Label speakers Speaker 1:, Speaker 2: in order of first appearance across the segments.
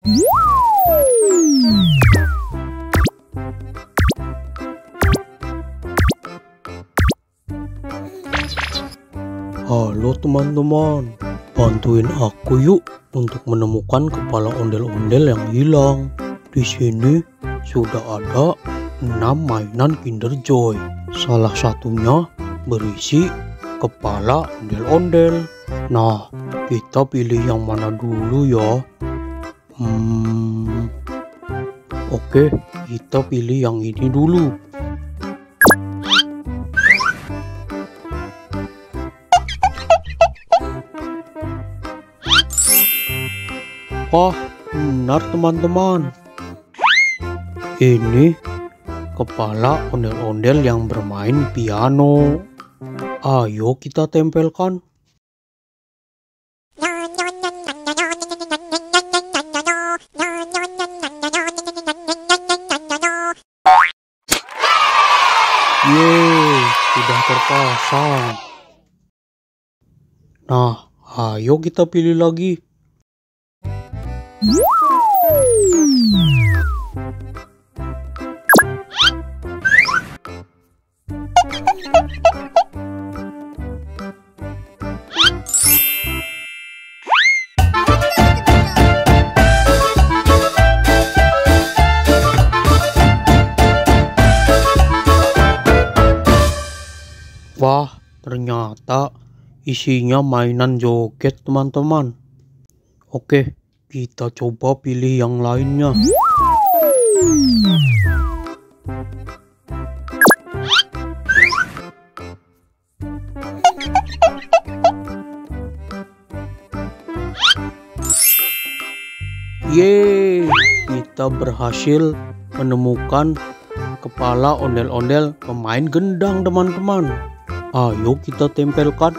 Speaker 1: Halo teman-teman, bantuin aku yuk untuk menemukan kepala ondel-ondel yang hilang. Di sini sudah ada 6 mainan Kinder Joy. Salah satunya berisi kepala ondel-ondel. Nah, kita pilih yang mana dulu ya? Oke, kita pilih yang ini dulu. Wah, benar teman-teman. Ini kepala ondel-ondel yang bermain piano. Ayo kita tempelkan. Yeay, sudah terpasang. Nah, ayo kita pilih lagi. Wah, ternyata isinya mainan joget teman-teman. Oke, kita coba pilih yang lainnya. Yeay, kita berhasil menemukan kepala ondel-ondel pemain gendang teman-teman. Ayo kita tempelkan.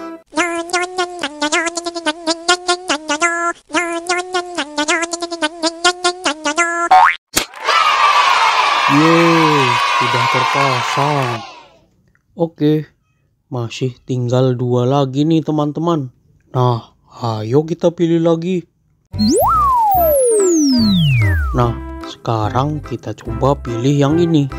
Speaker 1: Yeay, sudah terpasang. Oke, masih tinggal 2 lagi nih teman-teman. Nah, ayo kita pilih lagi. Nah, sekarang kita coba pilih yang ini.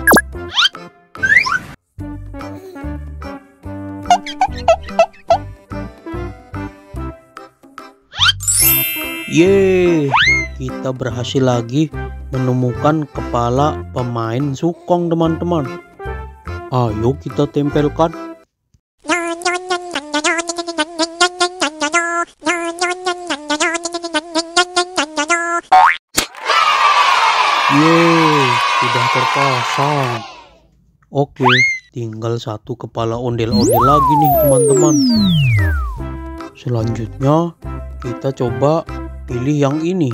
Speaker 1: Yeay, kita berhasil lagi menemukan kepala pemain sukong teman-teman. Ayo kita tempelkan. Yeay, sudah terpasang. Oke, tinggal 1 kepala ondel-ondel lagi nih teman-teman. Selanjutnya kita coba pilih yang ini.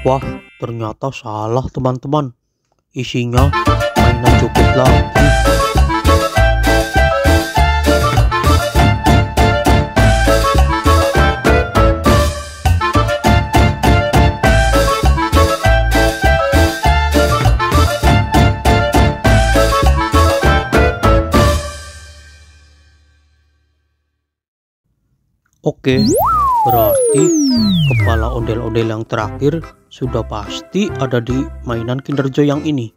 Speaker 1: Wah, ternyata salah teman-teman. Isinya mainan joget lagi. Oke, berarti kepala ondel-ondel yang terakhir sudah pasti ada di mainan Kinder Joy yang ini.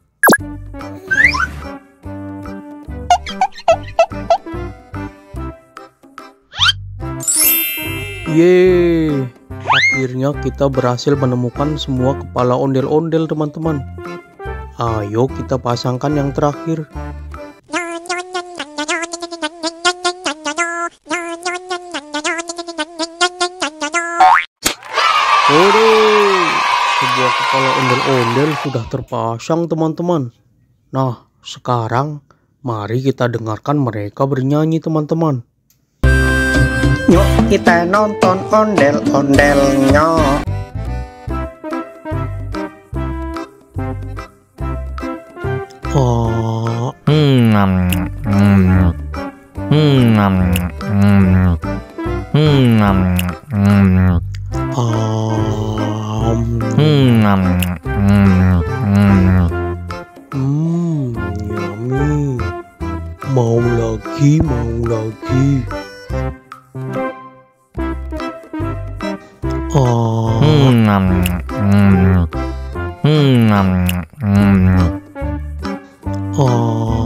Speaker 1: Yeay, akhirnya kita berhasil menemukan semua kepala ondel-ondel teman-teman. Ayo kita pasangkan yang terakhir. Sebuah kepala ondel-ondel sudah terpasang teman-teman. Nah, sekarang mari kita dengarkan mereka bernyanyi teman-teman.
Speaker 2: Yuk kita nonton ondel-ondelnya.
Speaker 1: Yummy. Mau lagi. Oh. Oh.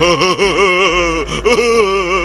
Speaker 3: Oh